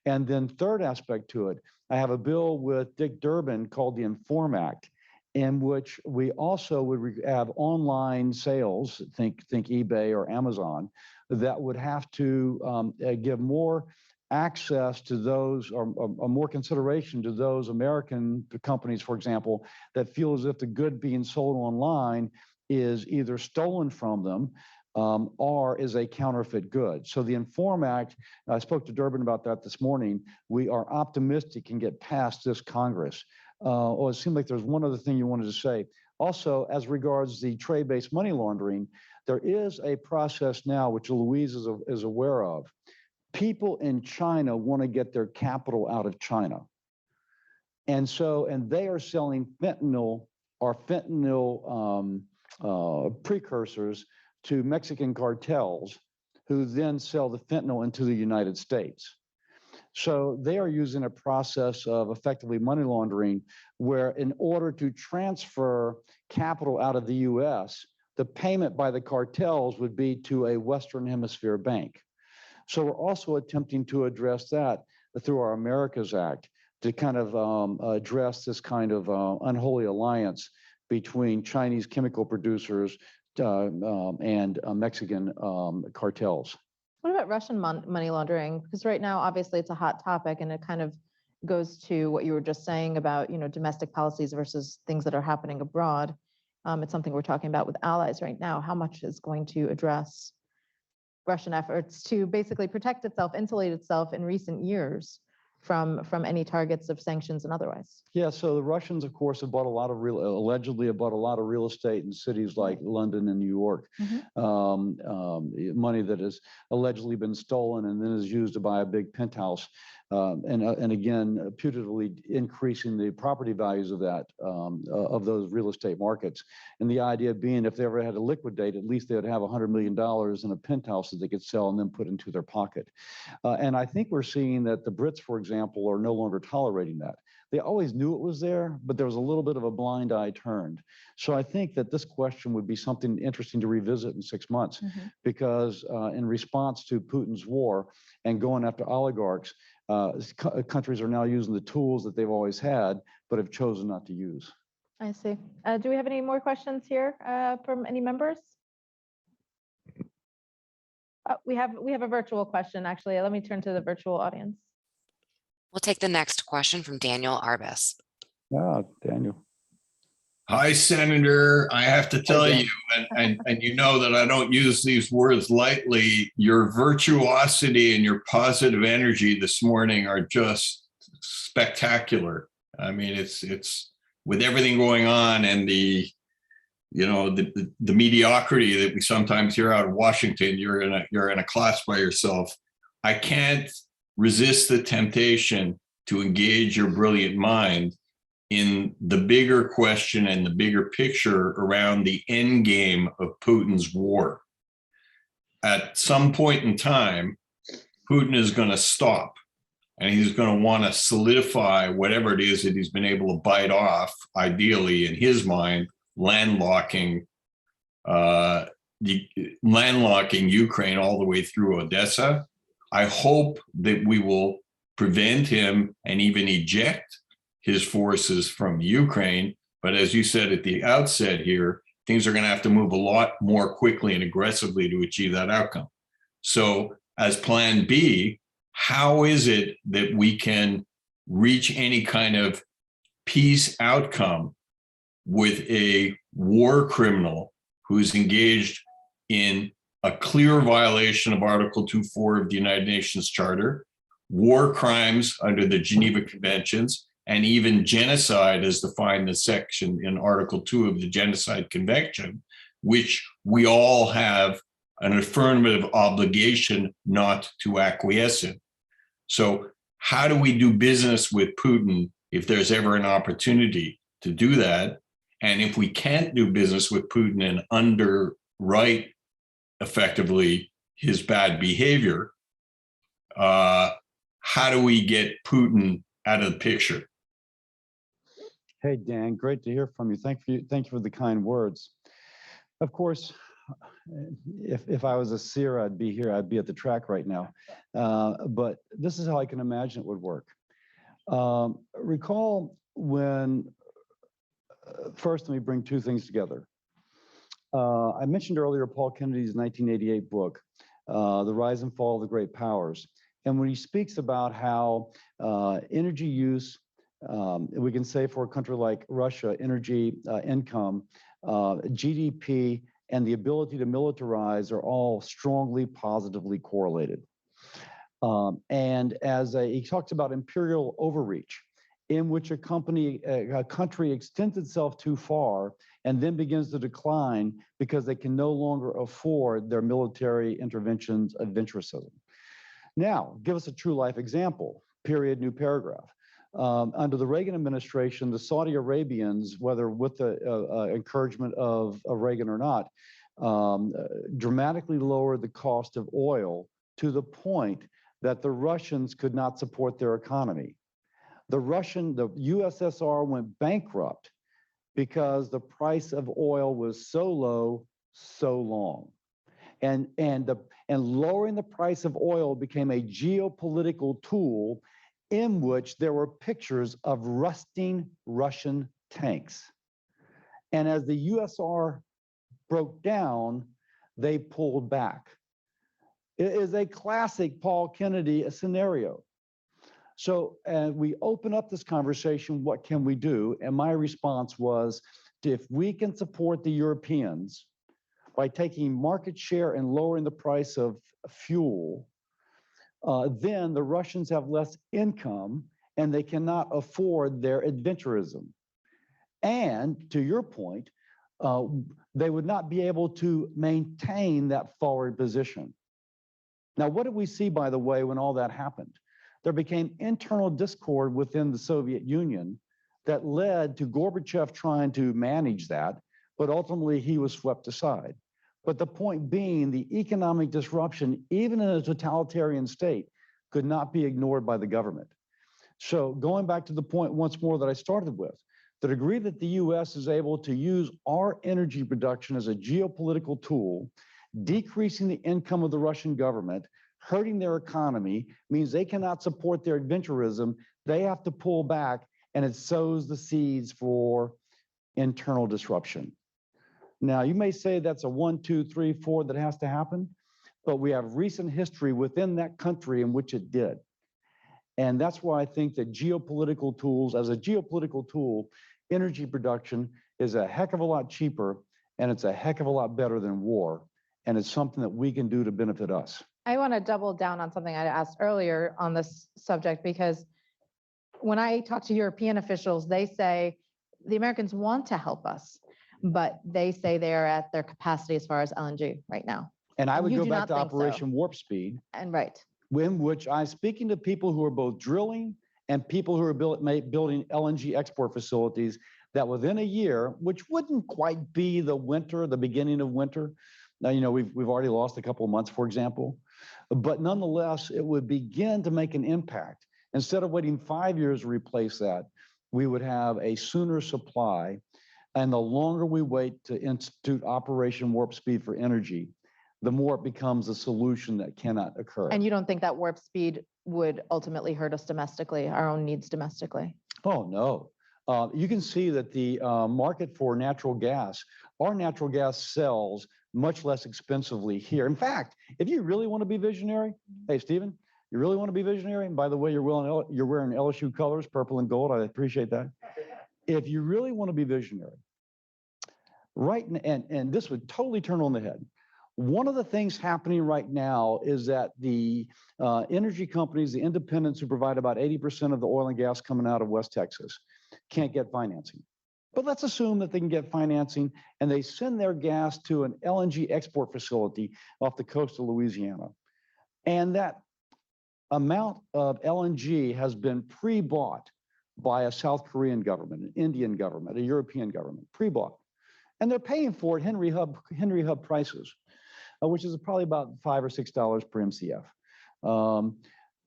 then third aspect to it, I have a bill with Dick Durbin called the Inform Act, in which we also would have online sales, think eBay or Amazon, that would have to give more access to those, or more consideration to those American companies, for example, that feel as if the good being sold online is either stolen from them or is a counterfeit good. So the Inform Act, I spoke to Durbin about that this morning. We are optimistic can get past this Congress. It seemed like there's one other thing you wanted to say. Also, as regards the trade-based money laundering, there is a process now, which Louise is aware of. People in China want to get their capital out of China. And they are selling fentanyl or fentanyl precursors to Mexican cartels, who then sell the fentanyl into the United States. So they are using a process of effectively money laundering, where in order to transfer capital out of the US, the payment by the cartels would be to a Western Hemisphere bank. So we're also attempting to address that through our Americas Act to kind of address this kind of unholy alliance between Chinese chemical producers and Mexican cartels. What about Russian money laundering? Because right now, obviously, it's a hot topic, and it kind of goes to what you were just saying about, domestic policies versus things that are happening abroad. It's something we're talking about with allies right now. How much is going to address Russian efforts to basically protect itself, insulate itself in recent years from any targets of sanctions and otherwise? Yeah, so the Russians, of course, have bought a lot of allegedly have bought a lot of real estate in cities like London and New York. Money that has allegedly been stolen and then is used to buy a big penthouse, and again, putatively increasing the property values of of those real estate markets. And the idea being, if they ever had to liquidate, at least they would have $100 million in a penthouse that they could sell and then put into their pocket. And I think we're seeing that the Brits, for example, are no longer tolerating that. They always knew it was there, but there was a little bit of a blind eye turned. So I think that this question would be something interesting to revisit in 6 months, because in response to Putin's war and going after oligarchs, countries are now using the tools that they've always had, but have chosen not to use. I see. Do we have any more questions here from any members? We have a virtual question, actually. Let me turn to the virtual audience. We'll take the next question from Daniel Arbus. Yeah, Daniel. Hi, Senator. I have to tell you, and you know that I don't use these words lightly, your virtuosity and your positive energy this morning are just spectacular. I mean, it's with everything going on and the mediocrity that we sometimes hear out of Washington, you're in a class by yourself. I can't resist the temptation to engage your brilliant mind in the bigger question and the bigger picture around the end game of Putin's war. At some point in time, Putin is going to stop, and he's going to want to solidify whatever it is that he's been able to bite off, ideally in his mind, landlocking Ukraine all the way through Odessa. I hope that we will prevent him and even eject his forces from Ukraine. But as you said at the outset here, things are going to have to move a lot more quickly and aggressively to achieve that outcome. So as plan B, how is it that we can reach any kind of peace outcome with a war criminal who's engaged in a clear violation of Article 2.4 of the United Nations Charter, war crimes under the Geneva Conventions, and even genocide as defined in section in Article 2 of the Genocide Convention, which we all have an affirmative obligation not to acquiesce in. So how do we do business with Putin if there's ever an opportunity to do that? And if we can't do business with Putin and underwrite effectively his bad behavior, how do we get Putin out of the picture? Hey, Dan, great to hear from you. Thank you for the kind words. Of course, if I was a seer, I'd be here. I'd be at the track right now. But this is how I can imagine it would work. Recall when, first, let me bring two things together. I mentioned earlier Paul Kennedy's 1988 book, The Rise and Fall of the Great Powers. And when he speaks about how energy use, we can say for a country like Russia, energy income, GDP, and the ability to militarize are all strongly positively correlated. And he talks about imperial overreach, in which a country extends itself too far and then begins to decline because they can no longer afford their military interventions adventurism. Now, give us a true life example, period, new paragraph. Under the Reagan administration, the Saudi Arabians, whether with the encouragement of Reagan or not, dramatically lowered the cost of oil to the point that the Russians could not support their economy. The USSR went bankrupt because the price of oil was so low, so long. And lowering the price of oil became a geopolitical tool in which there were pictures of rusting Russian tanks. And as the USSR broke down, they pulled back. It is a classic Paul Kennedy scenario. So we open up this conversation, what can we do? And my response was, if we can support the Europeans by taking market share and lowering the price of fuel, then the Russians have less income and they cannot afford their adventurism. And to your point, they would not be able to maintain that forward position. Now, what did we see, by the way, when all that happened? There became internal discord within the Soviet Union that led to Gorbachev trying to manage that, but ultimately he was swept aside. But the point being, the economic disruption, even in a totalitarian state, could not be ignored by the government. So going back to the point once more that I started with, the degree that the US is able to use our energy production as a geopolitical tool, decreasing the income of the Russian government, hurting their economy, means they cannot support their adventurism. They have to pull back, and it sows the seeds for internal disruption. Now, you may say that's a 1, 2, 3, 4 that has to happen, but we have recent history within that country in which it did. And that's why I think that geopolitical tools, as a geopolitical tool, energy production is a heck of a lot cheaper, and it's a heck of a lot better than war. And it's something that we can do to benefit us. I want to double down on something I asked earlier on this subject, because when I talk to European officials, they say the Americans want to help us, but they say they're at their capacity as far as LNG right now. And I would You go do back not to think so. Operation Warp Speed, And right. in which I'm speaking to people who are both drilling and people who are building LNG export facilities, that within a year, which wouldn't quite be the winter, the beginning of winter. Now, you know, we've already lost a couple of months, for example, but nonetheless, it would begin to make an impact. Instead of waiting 5 years to replace that, we would have a sooner supply. And the longer we wait to institute Operation Warp Speed for energy, the more it becomes a solution that cannot occur. And you don't think that warp speed would ultimately hurt us domestically, our own needs domestically? Oh, no. You can see that the market for natural gas, our natural gas sells much less expensively here. In fact, if you really want to be visionary, hey, Stephen, you really want to be visionary? And by the way, you're wearing LSU colors, purple and gold. I appreciate that. If you really want to be visionary, right, and this would totally turn on the head. One of the things happening right now is that the energy companies, the independents who provide about 80% of the oil and gas coming out of West Texas, can't get financing. But let's assume that they can get financing and they send their gas to an LNG export facility off the coast of Louisiana. And that amount of LNG has been pre-bought by a South Korean government, an Indian government, a European government, pre-bought. And they're paying for it Henry Hub prices. which is probably about $5 or $6 per MCF.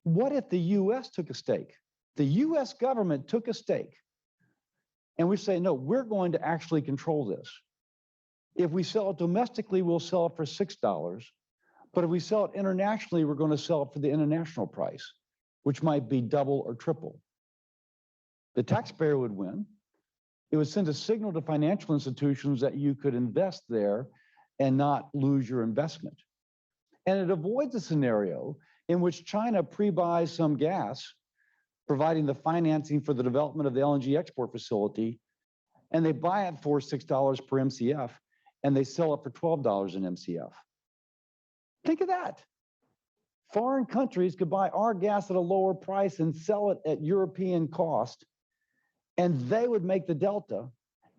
What if the U.S. took a stake? The U.S. government took a stake, and we say, no, we're going to actually control this. If we sell it domestically, we'll sell it for $6. But if we sell it internationally, we're going to sell it for the international price, which might be double or triple. The taxpayer would win. It would send a signal to financial institutions that you could invest there and not lose your investment. And it avoids a scenario in which China pre-buys some gas, providing the financing for the development of the LNG export facility, and they buy it for $6 per MCF, and they sell it for $12 an MCF. Think of that. Foreign countries could buy our gas at a lower price and sell it at European cost, and they would make the delta,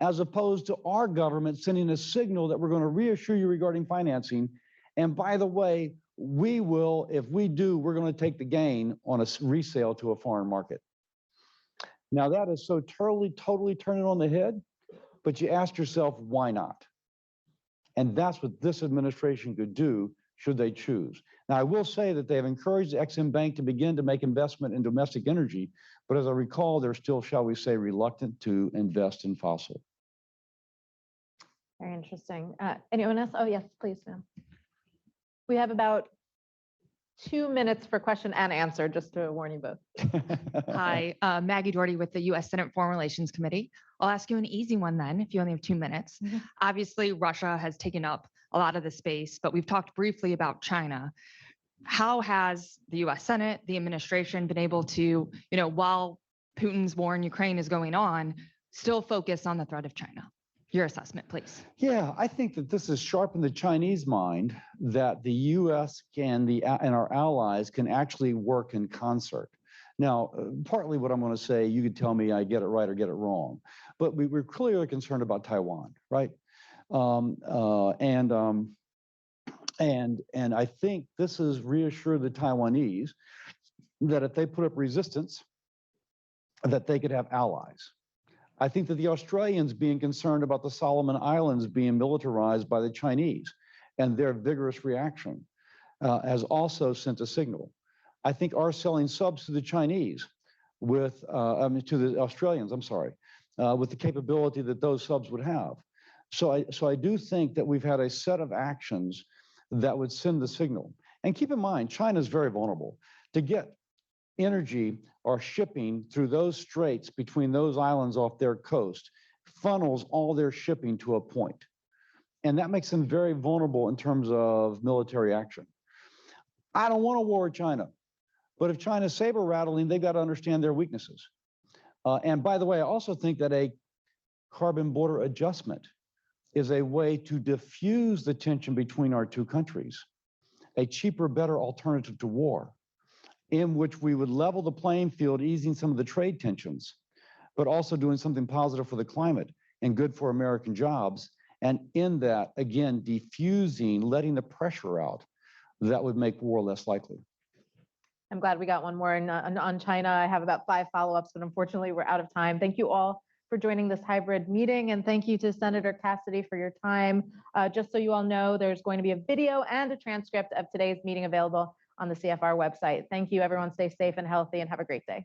as opposed to our government sending a signal that we're going to reassure you regarding financing. And by the way, we will, if we do, we're going to take the gain on a resale to a foreign market. Now that is so totally turning on the head, but you ask yourself, why not? And that's what this administration could do should they choose. Now, I will say that they have encouraged the Exim Bank to begin to make investment in domestic energy, but as I recall, they're still, shall we say, reluctant to invest in fossil. Very interesting. Anyone else? Oh, yes, please, ma'am. We have about 2 minutes for question and answer, just to warn you both. Hi, Maggie Doherty with the U.S. Senate Foreign Relations Committee. I'll ask you an easy one then, if you only have 2 minutes. Obviously, Russia has taken up a lot of the space, but we've talked briefly about China. How has the U.S. Senate, the administration been able to, while Putin's war in Ukraine is going on, still focus on the threat of China? Your assessment, please. Yeah, I think that this has sharpened the Chinese mind that the U.S. and our allies can actually work in concert. Now, partly what I'm going to say, you could tell me I get it right or get it wrong, but we're clearly concerned about Taiwan, right? And I think this has reassured the Taiwanese that if they put up resistance, that they could have allies. I think that the Australians being concerned about the Solomon Islands being militarized by the Chinese and their vigorous reaction has also sent a signal. I think our selling subs to the Chinese with, to the Australians, I'm sorry, with the capability that those subs would have. So I do think that we've had a set of actions that would send the signal. And keep in mind, China is very vulnerable. To get energy or shipping through those straits between those islands off their coast funnels all their shipping to a point. And that makes them very vulnerable in terms of military action. I don't want a war with China, but if China's saber rattling, they've got to understand their weaknesses. And by the way, I also think that a carbon border adjustment is a way to diffuse the tension between our two countries, a cheaper, better alternative to war, in which we would level the playing field, easing some of the trade tensions, but also doing something positive for the climate and good for American jobs. And in that, again, diffusing, letting the pressure out, that would make war less likely. I'm glad we got one more on China. I have about 5 follow-ups, but unfortunately we're out of time. Thank you all for joining this hybrid meeting. And thank you to Senator Cassidy for your time. Just so you all know, there's going to be a video and a transcript of today's meeting available on the CFR website. Thank you, everyone. Stay safe and healthy and have a great day.